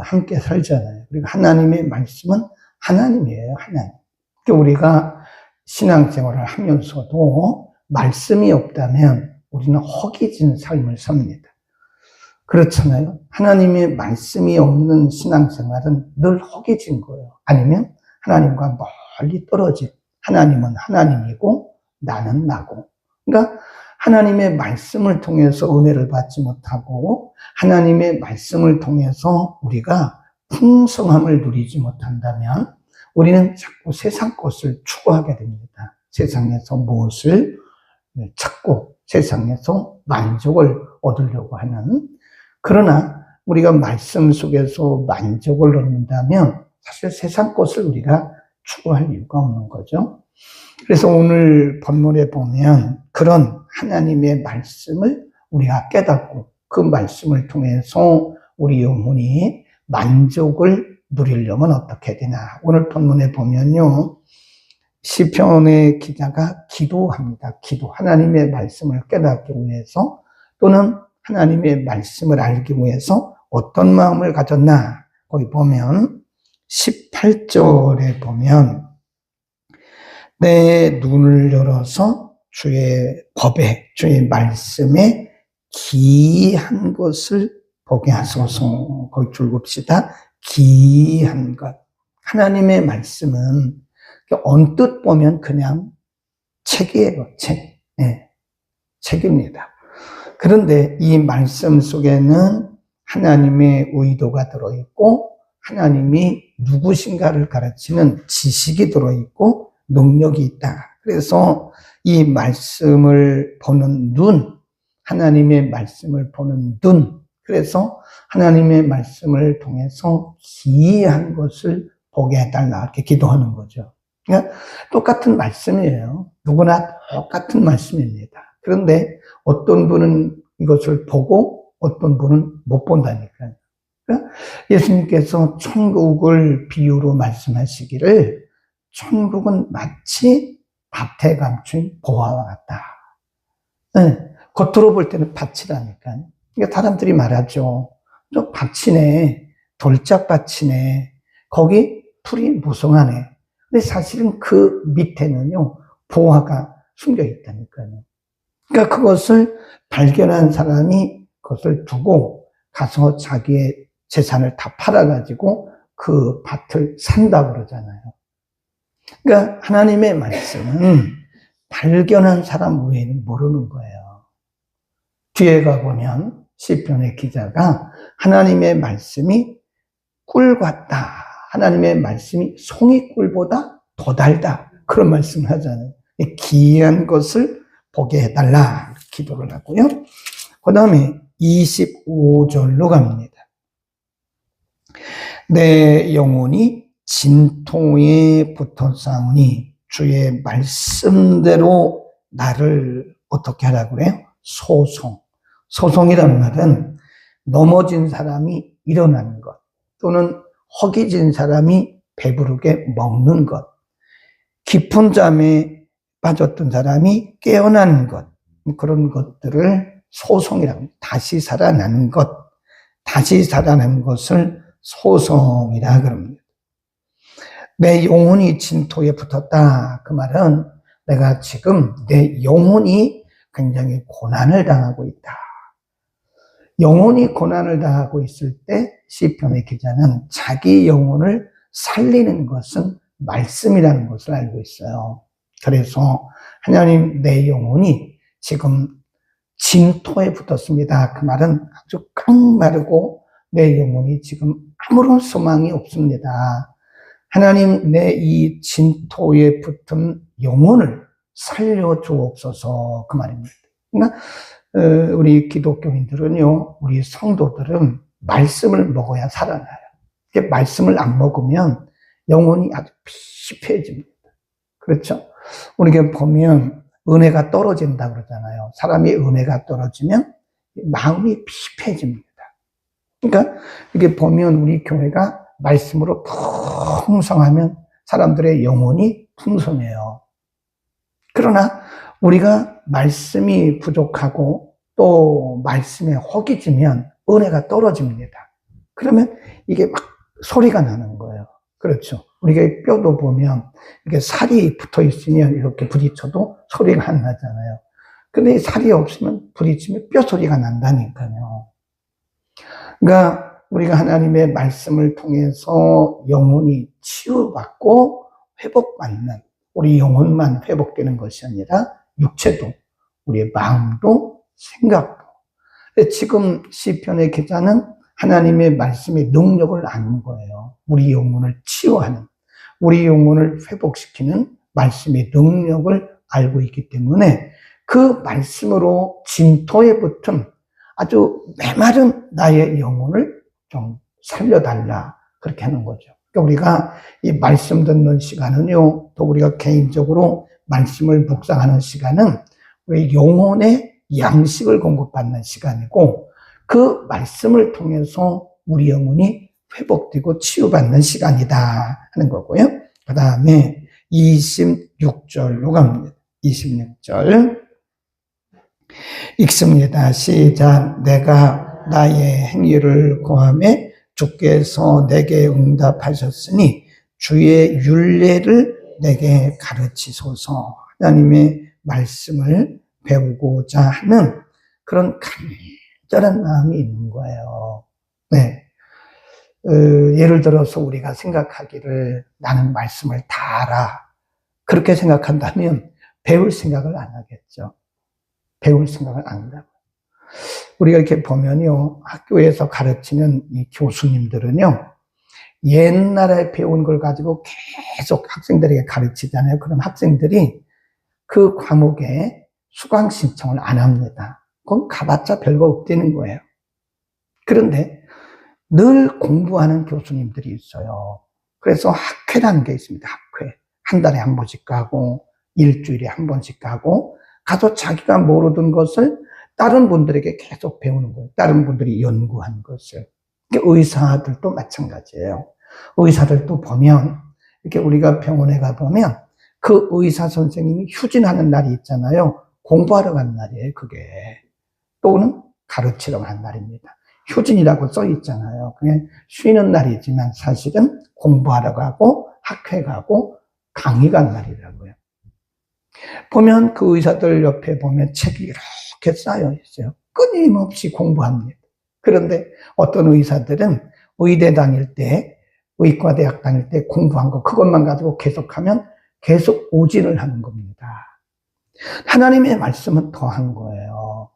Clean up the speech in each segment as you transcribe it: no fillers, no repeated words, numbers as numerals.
함께 살잖아요. 그리고 하나님의 말씀은 하나님이에요, 하나님. 그러니까 우리가 신앙생활을 하면서도 말씀이 없다면 우리는 허기진 삶을 삽니다. 그렇잖아요. 하나님의 말씀이 없는 신앙생활은 늘 허기진 거예요. 아니면 하나님과 멀리 떨어진, 하나님은 하나님이고 나는 나고. 그러니까 하나님의 말씀을 통해서 은혜를 받지 못하고 하나님의 말씀을 통해서 우리가 풍성함을 누리지 못한다면 우리는 자꾸 세상 것을 추구하게 됩니다. 세상에서 무엇을 찾고 세상에서 만족을 얻으려고 하는. 그러나 우리가 말씀 속에서 만족을 얻는다면 사실 세상 것을 우리가 추구할 이유가 없는 거죠. 그래서 오늘 본문에 보면 그런 하나님의 말씀을 우리가 깨닫고 그 말씀을 통해서 우리 영혼이 만족을 누리려면 어떻게 되나. 오늘 본문에 보면요, 시편의 기자가 기도합니다. 기도. 하나님의 말씀을 깨닫기 위해서 또는 하나님의 말씀을 알기 위해서 어떤 마음을 가졌나. 거기 보면 18절에 보면 내 눈을 열어서 주의 법에, 주의 말씀에 기이한 것을 보게 하소서. 거기 줄봅시다. 기이한 것. 하나님의 말씀은 언뜻 보면 그냥 책이에요, 책. 네, 책입니다. 그런데 이 말씀 속에는 하나님의 의도가 들어있고 하나님이 누구신가를 가르치는 지식이 들어있고 능력이 있다. 그래서 이 말씀을 보는 눈, 하나님의 말씀을 보는 눈, 그래서 하나님의 말씀을 통해서 기이한 것을 보게 해달라 이렇게 기도하는 거죠. 그러니까 똑같은 말씀이에요. 누구나 똑같은 말씀입니다. 그런데 어떤 분은 이것을 보고 어떤 분은 못 본다니까요. 그러니까 예수님께서 천국을 비유로 말씀하시기를 천국은 마치 밭에 감춘 보화와 같다. 네, 겉으로 볼 때는 밭이라니까요. 그러니까 사람들이 말하죠. 저 밭이네, 돌짝밭이네, 거기 풀이 무성하네. 근데 사실은 그 밑에는요, 보화가 숨겨 있다니까요. 그러니까 그것을 발견한 사람이 그것을 두고 가서 자기의 재산을 다 팔아가지고 그 밭을 산다고 그러잖아요. 그러니까 하나님의 말씀은 발견한 사람 외에는 모르는 거예요. 뒤에 가보면 시편의 기자가 하나님의 말씀이 꿀 같다. 하나님의 말씀이 송이꿀보다 더 달다. 그런 말씀을 하잖아요. 기이한 것을 보게 해달라. 기도를 하고요. 그 다음에 25절로 갑니다. 내 영혼이 진토에 붙어 싸우니 주의 말씀대로 나를 어떻게 하라고 그래요? 소송. 소송이라는 말은 넘어진 사람이 일어나는 것, 또는 허기진 사람이 배부르게 먹는 것, 깊은 잠에 빠졌던 사람이 깨어나는 것, 그런 것들을 소송이라고 합니다. 다시 살아나는 것, 다시 살아나는 것을 소송이라 그럽니다. 내 영혼이 진토에 붙었다. 그 말은 내가 지금 내 영혼이 굉장히 고난을 당하고 있다. 영혼이 고난을 당하고 있을 때 시편의 기자는 자기 영혼을 살리는 것은 말씀이라는 것을 알고 있어요. 그래서 하나님, 내 영혼이 지금 진토에 붙었습니다. 그 말은 아주 깡마르고 내 영혼이 지금 아무런 소망이 없습니다. 하나님, 내 이 진토에 붙은 영혼을 살려주옵소서, 그 말입니다. 그러니까 우리 기독교인들은요, 우리 성도들은 말씀을 먹어야 살아나요. 말씀을 안 먹으면 영혼이 아주 피폐해집니다. 그렇죠? 우리가 보면 은혜가 떨어진다 그러잖아요. 사람이 은혜가 떨어지면 마음이 피폐해집니다. 그러니까 이렇게 보면 우리 교회가 말씀으로 풍성하면 사람들의 영혼이 풍성해요. 그러나 우리가 말씀이 부족하고 또 말씀에 허기지면 은혜가 떨어집니다. 그러면 이게 막 소리가 나는 거예요. 그렇죠. 우리가 뼈도 보면 이렇게 살이 붙어 있으면 이렇게 부딪혀도 소리가 안 나잖아요. 근데 살이 없으면 부딪히면 뼈 소리가 난다니까요. 그러니까 우리가 하나님의 말씀을 통해서 영혼이 치유받고 회복받는, 우리 영혼만 회복되는 것이 아니라 육체도, 우리의 마음도, 생각도. 지금 시편의 기자는 하나님의 말씀의 능력을 아는 거예요. 우리 영혼을 치유하는, 우리 영혼을 회복시키는 말씀의 능력을 알고 있기 때문에 그 말씀으로 진토에 붙은 아주 메마른 나의 영혼을 좀 살려달라, 그렇게 하는 거죠. 그러니까 우리가 이 말씀 듣는 시간은요, 또 우리가 개인적으로 말씀을 묵상하는 시간은 우리 영혼의 양식을 공급받는 시간이고, 그 말씀을 통해서 우리 영혼이 회복되고 치유받는 시간이다 하는 거고요. 그 다음에 26절로 갑니다. 26절 읽습니다. 시작. 내가 나의 행위를 고하매 주께서 내게 응답하셨으니 주의 율례를 내게 가르치소서. 하나님의 말씀을 배우고자 하는 그런 간절한 마음이 있는 거예요. 네. 예를 들어서 우리가 생각하기를 나는 말씀을 다 알아, 그렇게 생각한다면 배울 생각을 안 하겠죠. 배울 생각을 안 한다고. 우리가 이렇게 보면요, 학교에서 가르치는 이 교수님들은요, 옛날에 배운 걸 가지고 계속 학생들에게 가르치잖아요. 그럼 학생들이 그 과목에 수강 신청을 안 합니다. 그건 가봤자 별거 없다는 거예요. 그런데 늘 공부하는 교수님들이 있어요. 그래서 학회라는 게 있습니다. 학회. 한 달에 한 번씩 가고, 일주일에 한 번씩 가고, 가서 자기가 모르던 것을 다른 분들에게 계속 배우는 거예요. 다른 분들이 연구한 것을. 의사들도 마찬가지예요. 의사들도 보면, 이렇게 우리가 병원에 가보면, 그 의사 선생님이 휴진하는 날이 있잖아요. 공부하러 간 날이에요, 그게. 또는 가르치러 간 날입니다. 휴진이라고 써 있잖아요. 그냥 쉬는 날이지만 사실은 공부하러 가고, 학회 가고, 강의 간 날이라고요. 보면 그 의사들 옆에 보면 책이 이렇게 쌓여 있어요. 끊임없이 공부합니다. 그런데 어떤 의사들은 의대 다닐 때, 의과대학 다닐 때 공부한 거, 그것만 가지고 계속하면 계속 오진을 하는 겁니다. 하나님의 말씀은 더한 거예요.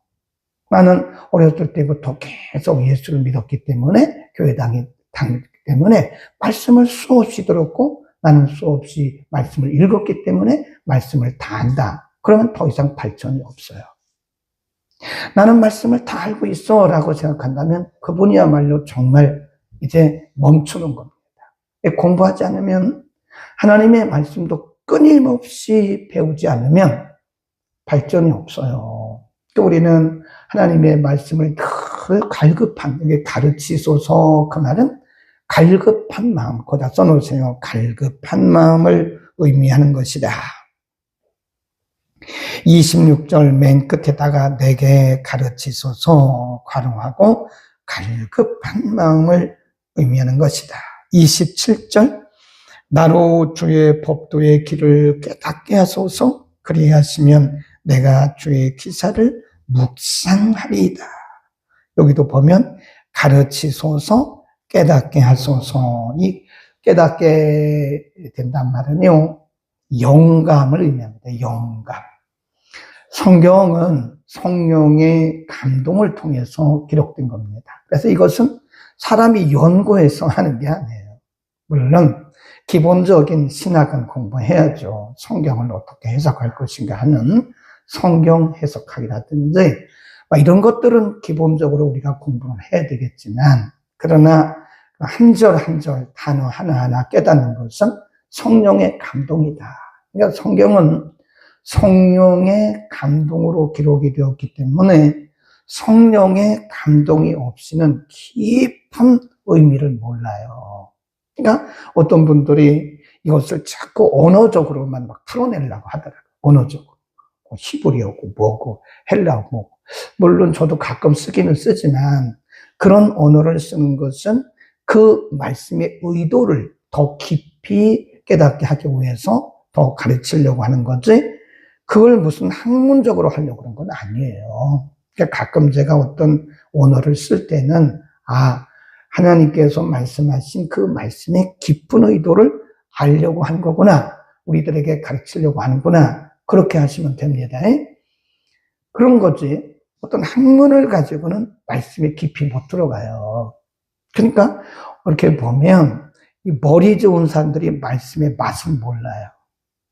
나는 어렸을 때부터 계속 예수를 믿었기 때문에, 교회 다녔기 때문에 말씀을 수없이 들었고, 나는 수없이 말씀을 읽었기 때문에 말씀을 다 안다. 그러면 더 이상 발전이 없어요. 나는 말씀을 다 알고 있어 라고 생각한다면 그분이야말로 정말 이제 멈추는 겁니다. 공부하지 않으면, 하나님의 말씀도 끊임없이 배우지 않으면 발전이 없어요. 또 우리는 하나님의 말씀을 늘 갈급한, 가르치소서, 그 말은 갈급한 마음, 거기다 써놓으세요. 갈급한 마음을 의미하는 것이다. 26절 맨 끝에다가 내게 가르치소서 괄호하고 갈급한 마음을 의미하는 것이다. 27절 나로 주의 법도의 길을 깨닫게 하소서, 그리하시면 내가 주의 기사를 묵상하리이다. 여기도 보면 가르치소서, 깨닫게 하소서. 이 깨닫게 된단 말은요, 영감을 의미합니다. 영감. 성경은 성령의 감동을 통해서 기록된 겁니다. 그래서 이것은 사람이 연구해서 하는 게 아니에요. 물론 기본적인 신학은 공부해야죠. 성경을 어떻게 해석할 것인가 하는 성경 해석학이라든지 이런 것들은 기본적으로 우리가 공부를 해야 되겠지만, 그러나 한 절 한 절 단어 하나하나 깨닫는 것은 성령의 감동이다. 그러니까 성경은 성령의 감동으로 기록이 되었기 때문에 성령의 감동이 없이는 깊은 의미를 몰라요. 그러니까 어떤 분들이 이것을 자꾸 언어적으로만 막 풀어내려고 하더라고요. 언어적으로. 히브리어고 뭐고 헬라어 뭐고. 물론 저도 가끔 쓰기는 쓰지만 그런 언어를 쓰는 것은 그 말씀의 의도를 더 깊이 깨닫게 하기 위해서 더 가르치려고 하는 거지, 그걸 무슨 학문적으로 하려고 그런 건 아니에요. 그러니까 가끔 제가 어떤 언어를 쓸 때는, 하나님께서 말씀하신 그 말씀의 깊은 의도를 알려고 하는 거구나, 우리들에게 가르치려고 하는구나, 그렇게 하시면 됩니다. 그런 거지, 어떤 학문을 가지고는 말씀에 깊이 못 들어가요. 그러니까 이렇게 보면 이 머리 좋은 사람들이 말씀의 맛을 몰라요.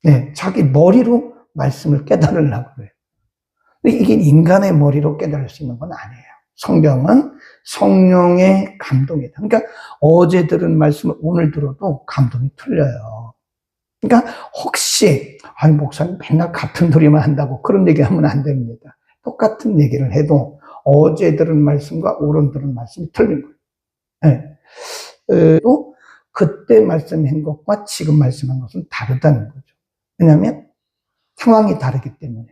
네, 자기 머리로 말씀을 깨달으려고 그래요. 근데 이게 인간의 머리로 깨달을 수 있는 건 아니에요. 성경은 성령의 감동이다. 그러니까 어제 들은 말씀을 오늘 들어도 감동이 틀려요. 그러니까 혹시 목사님 맨날 같은 소리만 한다고 그런 얘기하면 안 됩니다. 똑같은 얘기를 해도 어제 들은 말씀과 오늘 들은 말씀이 틀린 거예요. 네. 또 그때 말씀한 것과 지금 말씀한 것은 다르다는 거죠. 왜냐하면 상황이 다르기 때문에.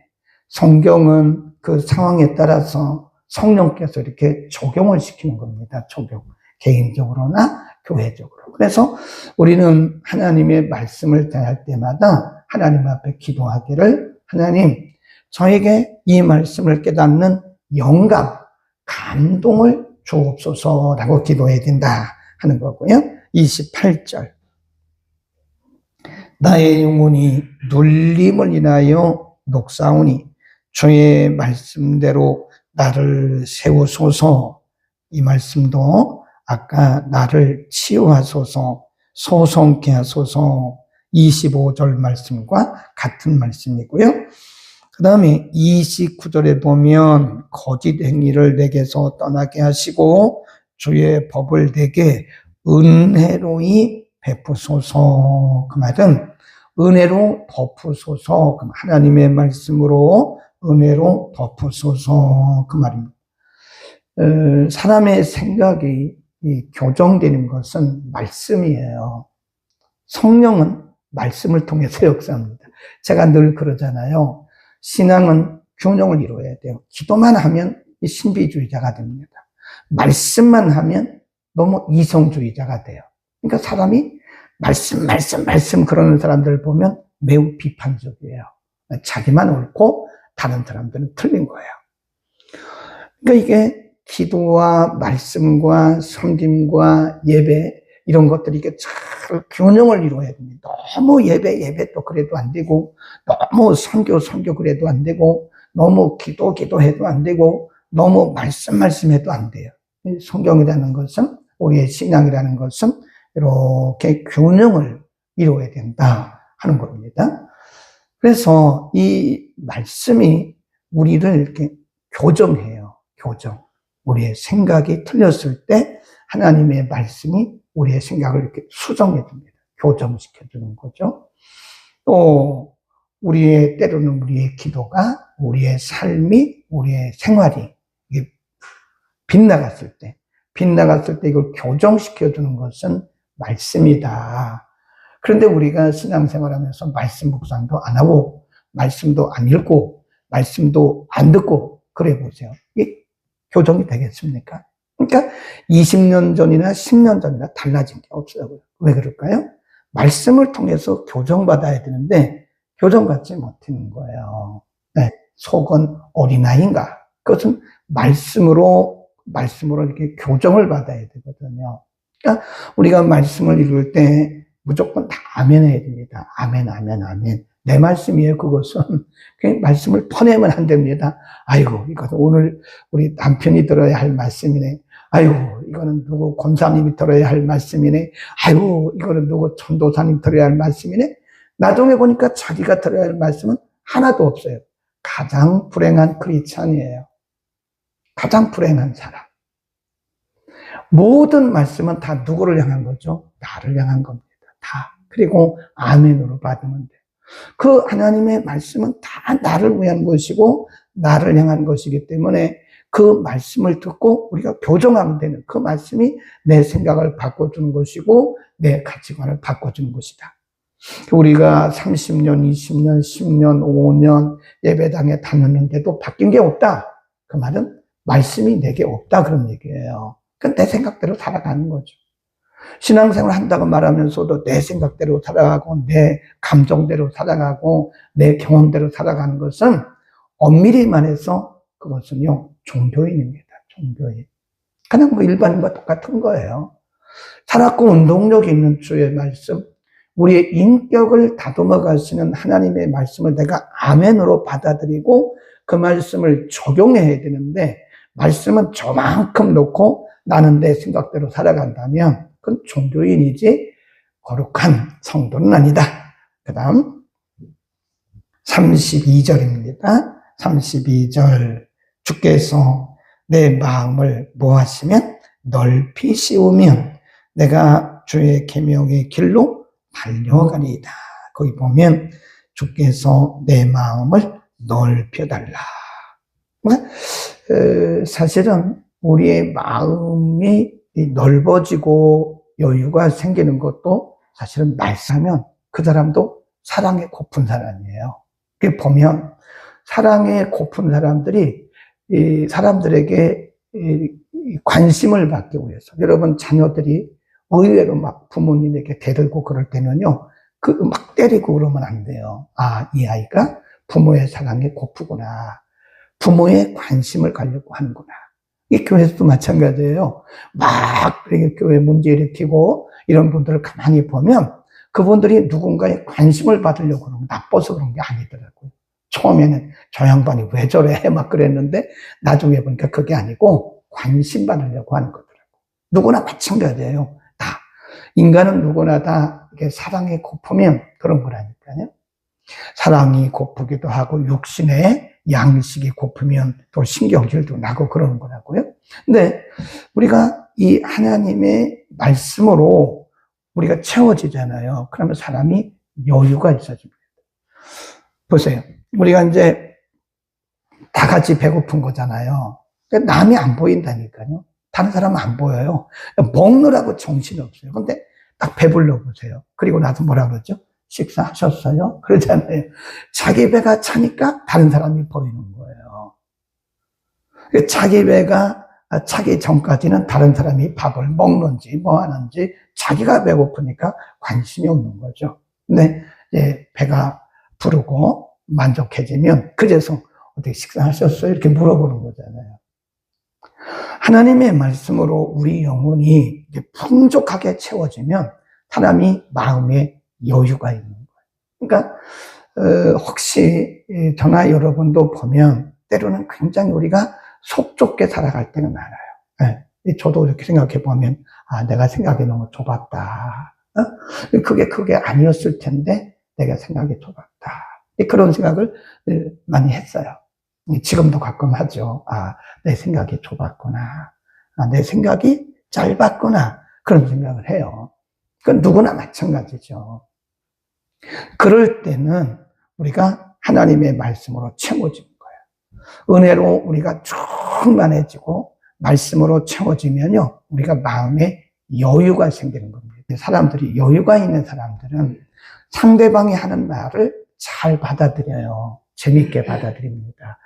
성경은 그 상황에 따라서 성령께서 이렇게 적용을 시키는 겁니다. 적용. 개인적으로나 교회적으로. 그래서 우리는 하나님의 말씀을 대할 때마다 하나님 앞에 기도하기를, 하나님, 저에게 이 말씀을 깨닫는 영감, 감동을 주옵소서라고 기도해야 된다 하는 거고요. 28절. 나의 영혼이 눌림을 인하여 녹사오니 주의 말씀대로 나를 세우소서. 이 말씀도 아까 나를 치유하소서, 소송케 하소서 25절 말씀과 같은 말씀이고요. 그 다음에 29절에 보면 거짓 행위를 내게서 떠나게 하시고 주의 법을 내게 은혜로이 베푸소서. 그 말은 은혜로 덮으소서. 하나님의 말씀으로 은혜로 덮으소서. 그 말입니다. 사람의 생각이 교정되는 것은 말씀이에요. 성령은 말씀을 통해서 역사합니다. 제가 늘 그러잖아요. 신앙은 균형을 이루어야 돼요. 기도만 하면 신비주의자가 됩니다. 말씀만 하면 너무 이성주의자가 돼요. 그러니까 사람이 말씀 그러는 사람들 보면 매우 비판적이에요. 자기만 옳고 다른 사람들은 틀린 거예요. 그러니까 이게 기도와 말씀과 섬김과 예배 이런 것들이 이게 잘 균형을 이루어야 됩니다. 너무 예배 또 그래도 안 되고, 너무 선교 그래도 안 되고, 너무 기도해도 안 되고, 너무 말씀해도 안 돼요. 성경이라는 것은, 우리의 신앙이라는 것은 이렇게 균형을 이루어야 된다 하는 겁니다. 그래서 이 말씀이 우리를 이렇게 교정해요. 교정. 우리의 생각이 틀렸을 때 하나님의 말씀이 우리의 생각을 이렇게 수정해 줍니다. 교정시켜 주는 거죠. 또 때로는 우리의 기도가, 우리의 삶이, 우리의 생활이 빗나갔을 때 이걸 교정시켜 주는 것은 말씀이다. 그런데 우리가 신앙생활하면서 말씀 묵상도 안 하고, 말씀도 안 읽고, 말씀도 안 듣고, 그래 보세요. 이게 교정이 되겠습니까? 그러니까 20년 전이나 10년 전이나 달라진 게 없어요. 왜 그럴까요? 말씀을 통해서 교정받아야 되는데 교정받지 못하는 거예요. 네, 속은 어린아이인가? 그것은 말씀으로 이렇게 교정을 받아야 되거든요. 그러니까 우리가 말씀을 읽을 때 무조건 다 아멘 해야 됩니다. 아멘. 내 말씀이에요, 그것은. 그냥 말씀을 퍼내면 안 됩니다. 아이고, 이것은 오늘 우리 남편이 들어야 할 말씀이네. 아이고, 이거는 누구 권사님이 들어야 할 말씀이네. 아이고, 이거는 누구 전도사님 들어야 할 말씀이네. 나중에 보니까 자기가 들어야 할 말씀은 하나도 없어요. 가장 불행한 크리스찬이에요. 가장 불행한 사람. 모든 말씀은 다 누구를 향한 거죠? 나를 향한 겁니다. 다. 그리고 아멘으로 받으면 돼요. 그 하나님의 말씀은 다 나를 위한 것이고 나를 향한 것이기 때문에 그 말씀을 듣고 우리가 교정하면 되는, 그 말씀이 내 생각을 바꿔주는 것이고 내 가치관을 바꿔주는 것이다. 우리가 30년, 20년, 10년, 5년 예배당에 다녔는데도 바뀐 게 없다. 그 말은 말씀이 내게 없다, 그런 얘기예요. 그건 내 생각대로 살아가는 거죠. 신앙생활 한다고 말하면서도 내 생각대로 살아가고 내 감정대로 살아가고 내 경험대로 살아가는 것은 엄밀히 말해서 그것은요, 종교인입니다. 종교인. 그냥 뭐 일반인과 똑같은 거예요. 살았고 운동력 있는 주의 말씀, 우리의 인격을 다듬어 가시는 하나님의 말씀을 내가 아멘으로 받아들이고 그 말씀을 적용해야 되는데, 말씀은 저만큼 놓고 나는 내 생각대로 살아간다면 그건 종교인이지 거룩한 성도는 아니다. 그 다음 32절입니다. 32절, 주께서 내 마음을 뭐하시면 넓히 씌우면 내가 주의 계명의 길로 달려가리이다. 거기 보면 주께서 내 마음을 넓혀달라. 사실은 우리의 마음이 넓어지고 여유가 생기는 것도 사실은 말씀하면 그 사람도 사랑에 고픈 사람이에요. 그 보면 사랑에 고픈 사람들이 이 사람들에게 관심을 받기 위해서, 여러분 자녀들이 의외로 막 부모님에게 대들고 그럴 때는요, 그 막 때리고 그러면 안 돼요. 아, 이 아이가 부모의 사랑에 고프구나. 부모의 관심을 가려고 하는구나. 이 교회에서도 마찬가지예요. 막 교회 문제 일으키고 이런 분들을 가만히 보면 그분들이 누군가의 관심을 받으려고 그러는 거, 나빠서 그런 게 아니더라고요. 처음에는 저 양반이 왜 저래 막 그랬는데 나중에 보니까 그게 아니고 관심 받으려고 하는 거더라고요. 누구나 마찬가지예요. 다. 인간은 누구나 다 이렇게 사랑에 고프면 그런 거라니까요. 사랑이 고프기도 하고 육신의 양식이 고프면 또 신경질도 나고 그러는 거라고요. 근데 우리가 이 하나님의 말씀으로 우리가 채워지잖아요. 그러면 사람이 여유가 있어집니다. 보세요. 우리가 이제 다 같이 배고픈 거잖아요. 남이 안 보인다니까요. 다른 사람은 안 보여요. 먹느라고 정신이 없어요. 근데 딱 배불러 보세요. 그리고 나서 뭐라 그러죠? 식사하셨어요? 그러잖아요. 자기 배가 차니까 다른 사람이 보이는 거예요. 자기 배가 차기 전까지는 다른 사람이 밥을 먹는지 뭐 하는지 자기가 배고프니까 관심이 없는 거죠. 근데 이제 배가 부르고 만족해지면 그제서 어떻게 식사하셨어요? 이렇게 물어보는 거잖아요. 하나님의 말씀으로 우리 영혼이 풍족하게 채워지면 사람이 마음에 여유가 있는 거예요. 그러니까 혹시 저나 여러분도 보면 때로는 굉장히 우리가 속 좁게 살아갈 때는 많아요. 저도 이렇게 생각해 보면 내가 생각이 너무 좁았다. 그게 아니었을 텐데 내가 생각이 좁았다. 그런 생각을 많이 했어요. 지금도 가끔 하죠. 내 생각이 좁았구나. 내 생각이 짧았구나. 그런 생각을 해요. 그건 누구나 마찬가지죠. 그럴 때는 우리가 하나님의 말씀으로 채워지는 거예요. 은혜로 우리가 충만해지고 말씀으로 채워지면요, 우리가 마음에 여유가 생기는 겁니다. 사람들이, 여유가 있는 사람들은 상대방이 하는 말을 잘 받아들여요. 재밌게 받아들입니다.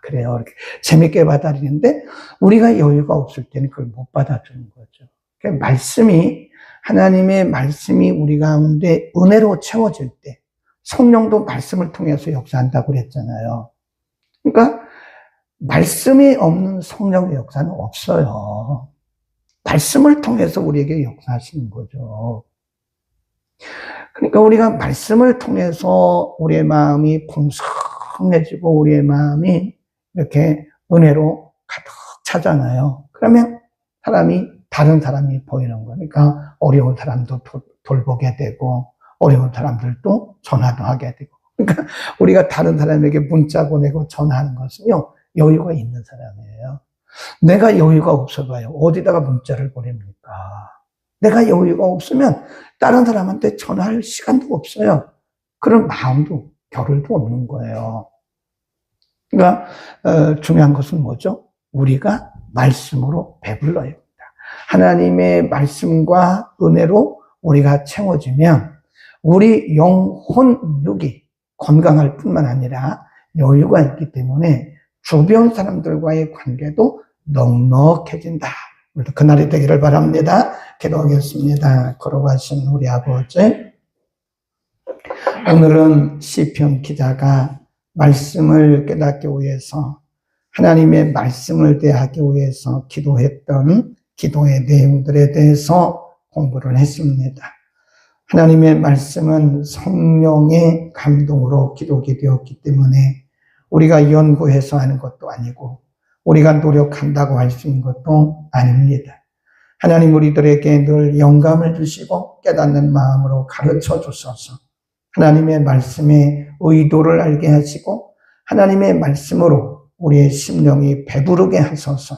그래요. 이렇게 재밌게 받아들이는데 우리가 여유가 없을 때는 그걸 못 받아주는 거죠. 그러니까 하나님의 말씀이 우리 가운데 은혜로 채워질 때 성령도 말씀을 통해서 역사한다고 그랬잖아요. 그러니까 말씀이 없는 성령의 역사는 없어요. 말씀을 통해서 우리에게 역사하시는 거죠. 그러니까 우리가 말씀을 통해서 우리의 마음이 풍성해지고 우리의 마음이 이렇게 은혜로 가득 차잖아요. 그러면 다른 사람이 보이는 거니까 어려운 사람도 돌보게 되고 어려운 사람들도 전화도 하게 되고. 그러니까 우리가 다른 사람에게 문자 보내고 전화하는 것은요, 여유가 있는 사람이에요. 내가 여유가 없어봐요. 어디다가 문자를 보냅니까? 내가 여유가 없으면 다른 사람한테 전화할 시간도 없어요. 그런 마음도 겨를도 없는 거예요. 그러니까 중요한 것은 뭐죠? 우리가 말씀으로 배불러야 합니다. 하나님의 말씀과 은혜로 우리가 채워지면 우리 영혼 육이 건강할 뿐만 아니라 여유가 있기 때문에 주변 사람들과의 관계도 넉넉해진다. 오늘도 그날이 되기를 바랍니다. 기도하겠습니다. 걸어가신 우리 아버지, 오늘은 시편 기자가 말씀을 깨닫기 위해서 하나님의 말씀을 대하기 위해서 기도했던 기도의 내용들에 대해서 공부를 했습니다. 하나님의 말씀은 성령의 감동으로 기록이 되었기 때문에 우리가 연구해서 하는 것도 아니고 우리가 노력한다고 할 수 있는 것도 아닙니다. 하나님 우리들에게 늘 영감을 주시고 깨닫는 마음으로 가르쳐 주셔서 하나님의 말씀의 의도를 알게 하시고 하나님의 말씀으로 우리의 심령이 배부르게 하셔서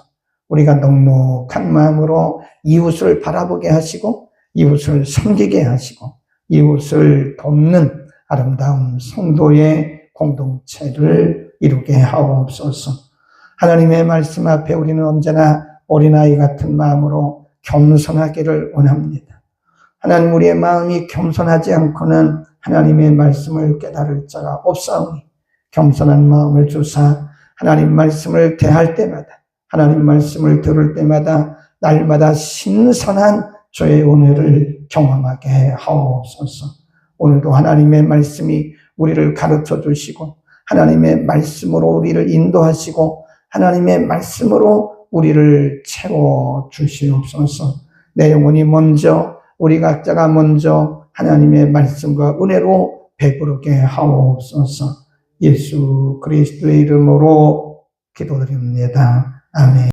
우리가 넉넉한 마음으로 이웃을 바라보게 하시고 이웃을 섬기게 하시고 이웃을 돕는 아름다운 성도의 공동체를 이루게 하옵소서. 하나님의 말씀 앞에 우리는 언제나 어린아이 같은 마음으로 겸손하기를 원합니다. 하나님 우리의 마음이 겸손하지 않고는 하나님의 말씀을 깨달을 자가 없사오니 겸손한 마음을 주사 하나님 말씀을 대할 때마다 하나님 말씀을 들을 때마다 날마다 신선한 주의 은혜를 경험하게 하옵소서. 오늘도 하나님의 말씀이 우리를 가르쳐 주시고 하나님의 말씀으로 우리를 인도하시고 하나님의 말씀으로 우리를 채워 주시옵소서. 내 영혼이 먼저 우리 각자가 먼저 하나님의 말씀과 은혜로 배부르게 하옵소서. 예수 그리스도의 이름으로 기도드립니다. 아멘.